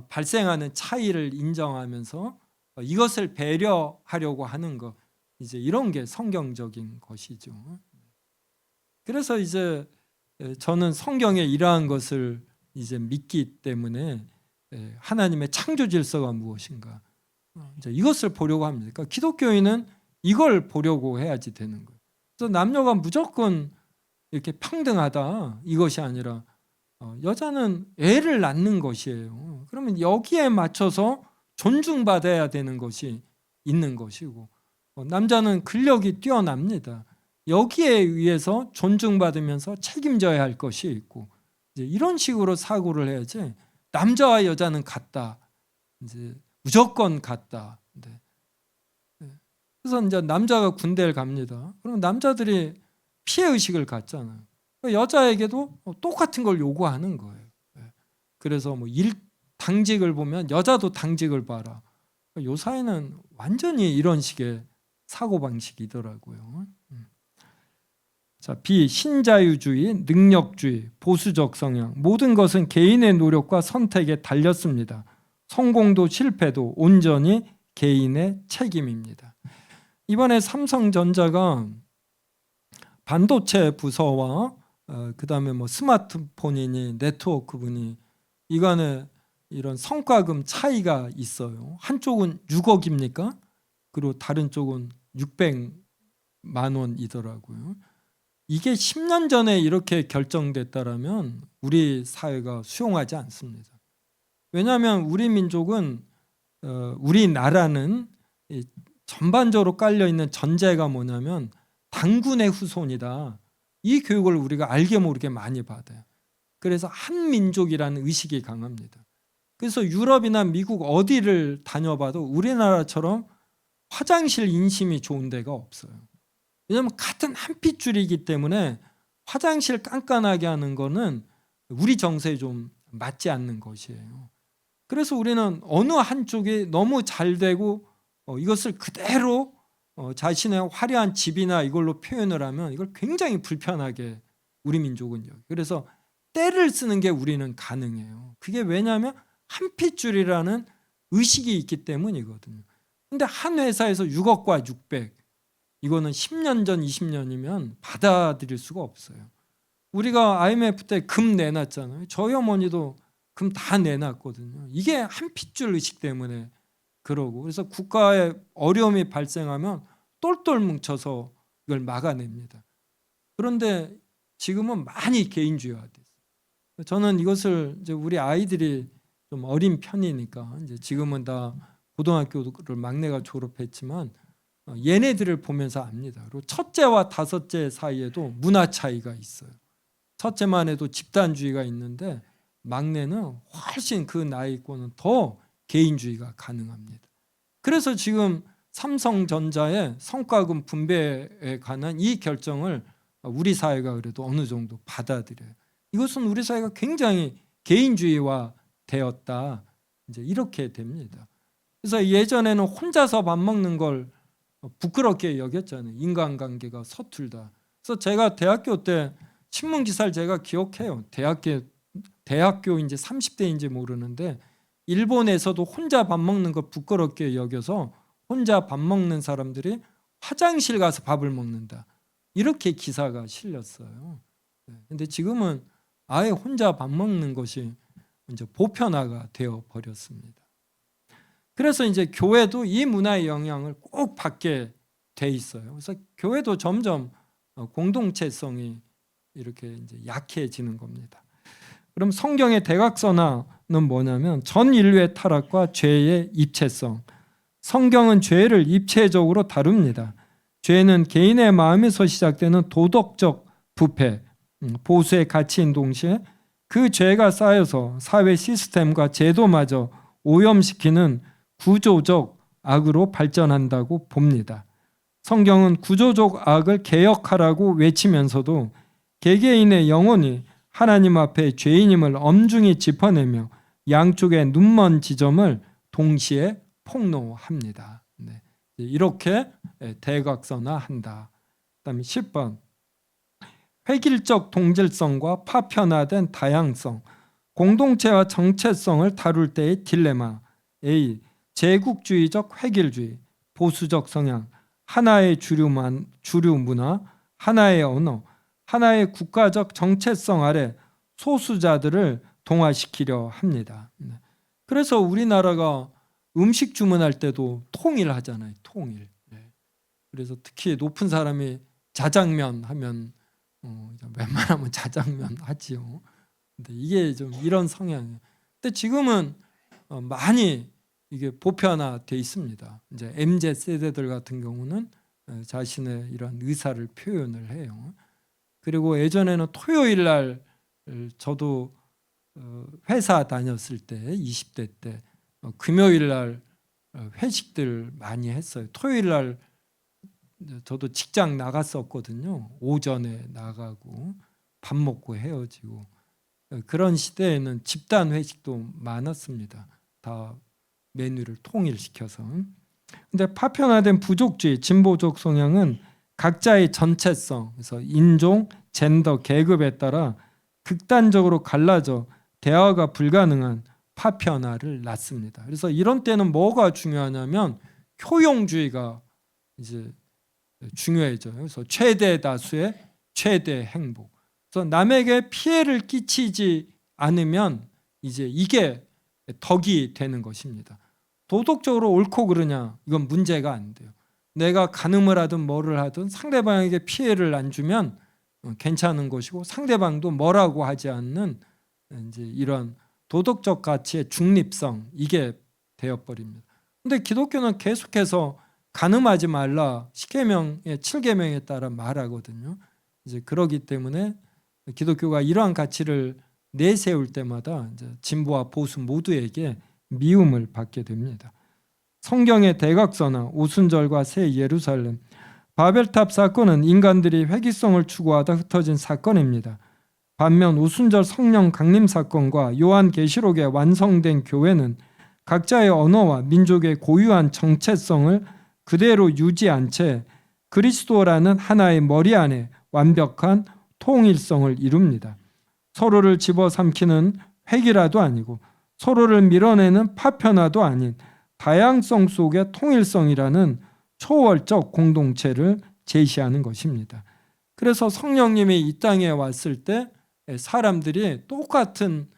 발생하는 차이를 인정하면서 이것을 배려하려고 하는 것, 이제 이런 게 성경적인 것이죠. 그래서 이제 저는 성경에 이러한 것을 이제 믿기 때문에 하나님의 창조 질서가 무엇인가, 이제 이것을 보려고 합니다. 그러니까 기독교인은 이걸 보려고 해야지 되는 거예요. 그래서 남녀가 무조건 이렇게 평등하다 이것이 아니라 여자는 애를 낳는 것이에요. 그러면 여기에 맞춰서 존중받아야 되는 것이 있는 것이고 남자는 근력이 뛰어납니다. 여기에 의해서 존중받으면서 책임져야 할 것이 있고 이제 이런 식으로 사고를 해야지 남자와 여자는 같다. 이제 무조건 같다. 그래서 이제 남자가 군대를 갑니다. 그럼 남자들이 피해 의식을 갖잖아요. 여자에게도 똑같은 걸 요구하는 거예요. 그래서 뭐 당직을 보면 여자도 당직을 봐라. 요 사회는 완전히 이런 식의 사고방식이더라고요. 자, B. 신자유주의, 능력주의, 보수적 성향. 모든 것은 개인의 노력과 선택에 달렸습니다. 성공도 실패도 온전히 개인의 책임입니다. 이번에 삼성전자가 반도체 부서와 그다음에 뭐 스마트폰이니 네트워크분이 이간에 이런 성과금 차이가 있어요. 한쪽은 6억입니까? 그리고 다른 쪽은 600만 원이더라고요. 이게 10년 전에 이렇게 결정됐다라면 우리 사회가 수용하지 않습니다. 왜냐하면 우리 민족은 우리나라는 전반적으로 깔려있는 전제가 뭐냐면 당군의 후손이다. 이 교육을 우리가 알게 모르게 많이 받아요. 그래서 한민족이라는 의식이 강합니다. 그래서 유럽이나 미국 어디를 다녀봐도 우리나라처럼 화장실 인심이 좋은 데가 없어요. 왜냐하면 같은 한 핏줄이기 때문에 화장실 깐깐하게 하는 거는 우리 정서에 좀 맞지 않는 것이에요. 그래서 우리는 어느 한쪽이 너무 잘 되고 이것을 그대로 자신의 화려한 집이나 이걸로 표현을 하면 이걸 굉장히 불편하게 우리 민족은 여겨요. 그래서 때를 쓰는 게 우리는 가능해요. 그게 왜냐하면 한 핏줄이라는 의식이 있기 때문이거든요. 근데 한 회사에서 6억과 600 이거는 10년 전 20년이면 받아들일 수가 없어요. 우리가 IMF 때 금 내놨잖아요. 저희 어머니도 금 다 내놨거든요. 이게 한 핏줄 의식 때문에 그러고, 그래서 국가에 어려움이 발생하면 똘똘 뭉쳐서 이걸 막아냅니다. 그런데 지금은 많이 개인주의화됐어요. 저는 이것을 이제 우리 아이들이 좀 어린 편이니까 이제 지금은 다 고등학교를 막내가 졸업했지만 얘네들을 보면서 압니다. 그리고 첫째와 다섯째 사이에도 문화 차이가 있어요. 첫째만 해도 집단주의가 있는데 막내는 훨씬 그 나이권은 더 개인주의가 가능합니다. 그래서 지금 삼성전자의 성과금 분배에 관한 이 결정을 우리 사회가 그래도 어느 정도 받아들여요. 이것은 우리 사회가 굉장히 개인주의화 되었다. 이제 이렇게 됩니다. 그래서 예전에는 혼자서 밥 먹는 걸 부끄럽게 여겼잖아요. 인간관계가 서툴다. 그래서 제가 대학교 때 신문 기사를 제가 기억해요. 대학교 이제 30대인지 모르는데 일본에서도 혼자 밥 먹는 거 부끄럽게 여겨서 혼자 밥 먹는 사람들이 화장실 가서 밥을 먹는다. 이렇게 기사가 실렸어요. 근데 지금은 아예 혼자 밥 먹는 것이 이제 보편화가 되어 버렸습니다. 그래서 이제 교회도 이 문화의 영향을 꼭 받게 돼 있어요. 그래서 교회도 점점 공동체성이 이렇게 이제 약해지는 겁니다. 그럼 성경의 대각선화는 뭐냐면 전 인류의 타락과 죄의 입체성. 성경은 죄를 입체적으로 다룹니다. 죄는 개인의 마음에서 시작되는 도덕적 부패, 보수의 가치인 동시에 그 죄가 쌓여서 사회 시스템과 제도마저 오염시키는 구조적 악으로 발전한다고 봅니다. 성경은 구조적 악을 개혁하라고 외치면서도 개개인의 영혼이 하나님 앞에 죄인임을 엄중히 짚어내며 양쪽의 눈먼 지점을 동시에 폭로합니다. 네. 이렇게 대각선화한다. 그다음에 10번 획일적 동질성과 파편화된 다양성, 공동체와 정체성을 다룰 때의 딜레마. A. 제국주의적 획일주의, 보수적 성향, 하나의 주류 문화, 하나의 언어, 하나의 국가적 정체성 아래 소수자들을 동화시키려 합니다. 그래서 우리나라가 음식 주문할 때도 통일하잖아요. 통일. 그래서 특히 높은 사람이 자장면 하면 웬만하면 자장면 하지요. 근데 이게 좀 이런 성향이에요. 근데 지금은 많이 이게 보편화돼 있습니다. 이제 MZ 세대들 같은 경우는 자신의 이런 의사를 표현을 해요. 그리고 예전에는 토요일 날 저도 회사 다녔을 때 20대 때 금요일 날 회식들 많이 했어요. 토요일 날 저도 직장 나갔었거든요. 오전에 나가고 밥 먹고 헤어지고 그런 시대에는 집단 회식도 많았습니다. 다 메뉴를 통일시켜서. 근데 파편화된 부족주의, 진보적 성향은 각자의 전체성, 그래서 인종, 젠더, 계급에 따라 극단적으로 갈라져 대화가 불가능한 파편화를 낳습니다. 그래서 이런 때는 뭐가 중요하냐면 효용주의가 이제 중요해져요. 그래서 최대 다수의 최대 행복. 그래서 남에게 피해를 끼치지 않으면 이제 이게 덕이 되는 것입니다. 도덕적으로 옳고 그르냐 이건 문제가 안 돼요. 내가 간음을 하든 뭐를 하든 상대방에게 피해를 안 주면 괜찮은 것이고 상대방도 뭐라고 하지 않는 이제 이런 도덕적 가치의 중립성 이게 되어버립니다. 근데 기독교는 계속해서 간음하지 말라 10계명의 7계명에 따라 말하거든요. 이제 그러기 때문에 기독교가 이러한 가치를 내세울 때마다 이제 진보와 보수 모두에게 미움을 받게 됩니다. 성경의 대각선화, 오순절과 새 예루살렘, 바벨탑 사건은 인간들이 회귀성을 추구하다 흩어진 사건입니다. 반면 오순절 성령 강림 사건과 요한계시록에 완성된 교회는 각자의 언어와 민족의 고유한 정체성을 그대로 유지한 채 그리스도라는 하나의 머리 안에 완벽한 통일성을 이룹니다. 서로를 집어삼키는 획이라도 아니고 서로를 밀어내는 파편화도 아닌 다양성 속의 통일성이라는 초월적 공동체를 제시하는 것입니다. 그래서 성령님이 이 땅에 왔을 때 사람들이 똑같은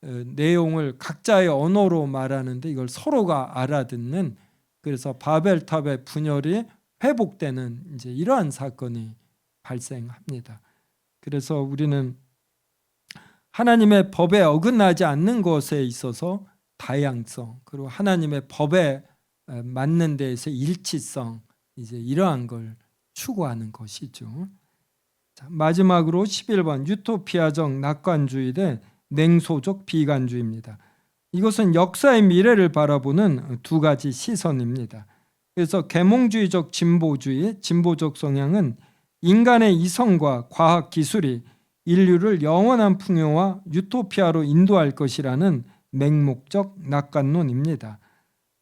내용을 각자의 언어로 말하는데 이걸 서로가 알아듣는, 그래서 바벨탑의 분열이 회복되는 이제 이러한 사건이 발생합니다. 그래서 우리는 하나님의 법에 어긋나지 않는 것에 있어서 다양성, 그리고 하나님의 법에 맞는 데에서 일치성, 이제 이러한 걸 추구하는 것이죠. 자, 마지막으로 11번 유토피아적 낙관주의 대 냉소적 비관주의입니다. 이것은 역사의 미래를 바라보는 두 가지 시선입니다. 그래서 계몽주의적 진보주의, 진보적 성향은 인간의 이성과 과학 기술이 인류를 영원한 풍요와 유토피아로 인도할 것이라는 맹목적 낙관론입니다.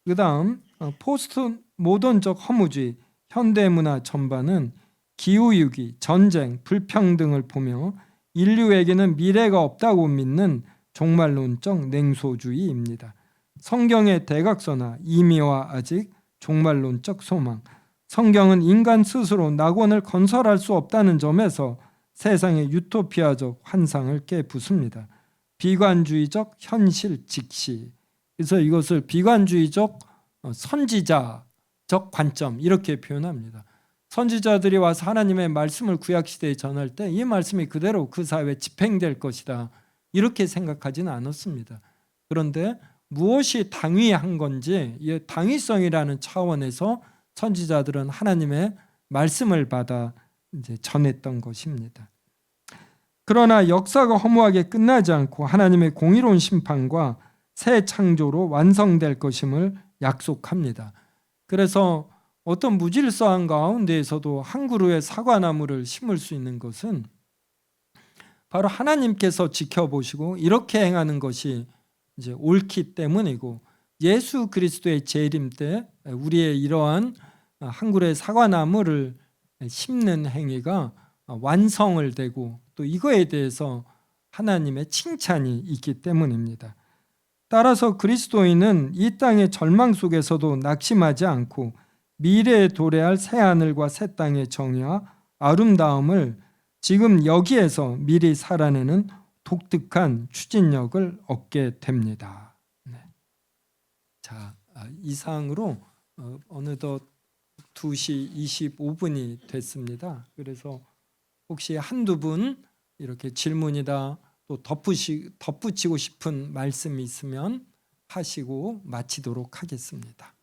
그 다음 포스트 모던적 허무주의, 현대문화 전반은 기후위기, 전쟁, 불평등을 보며 인류에게는 미래가 없다고 믿는 종말론적 냉소주의입니다. 성경의 대각선화, 이미와 아직, 종말론적 소망. 성경은 인간 스스로 낙원을 건설할 수 없다는 점에서 세상의 유토피아적 환상을 깨부숩니다. 비관주의적 현실 직시. 그래서 이것을 비관주의적 선지자적 관점 이렇게 표현합니다. 선지자들이 와서 하나님의 말씀을 구약시대에 전할 때 이 말씀이 그대로 그 사회에 집행될 것이다 이렇게 생각하지는 않았습니다. 그런데 무엇이 당위한 건지 이 당위성이라는 차원에서 선지자들은 하나님의 말씀을 받아 이제 전했던 것입니다. 그러나 역사가 허무하게 끝나지 않고 하나님의 공의로운 심판과 새 창조로 완성될 것임을 약속합니다. 그래서 어떤 무질서한 가운데에서도 한 그루의 사과나무를 심을 수 있는 것은 바로 하나님께서 지켜보시고 이렇게 행하는 것이 이제 옳기 때문이고, 예수 그리스도의 재림 때 우리의 이러한 한 그루의 사과나무를 심는 행위가 완성을 되고 또 이거에 대해서 하나님의 칭찬이 있기 때문입니다. 따라서 그리스도인은 이 땅의 절망 속에서도 낙심하지 않고 미래에 도래할 새하늘과 새 땅의 정의와 아름다움을 지금 여기에서 미리 살아내는 독특한 추진력을 얻게 됩니다. 네. 자, 이상으로 어느덧 2시 25분이 됐습니다. 그래서 혹시 한두 분 이렇게 질문이다 또 덧붙이고 싶은 말씀이 있으면 하시고 마치도록 하겠습니다.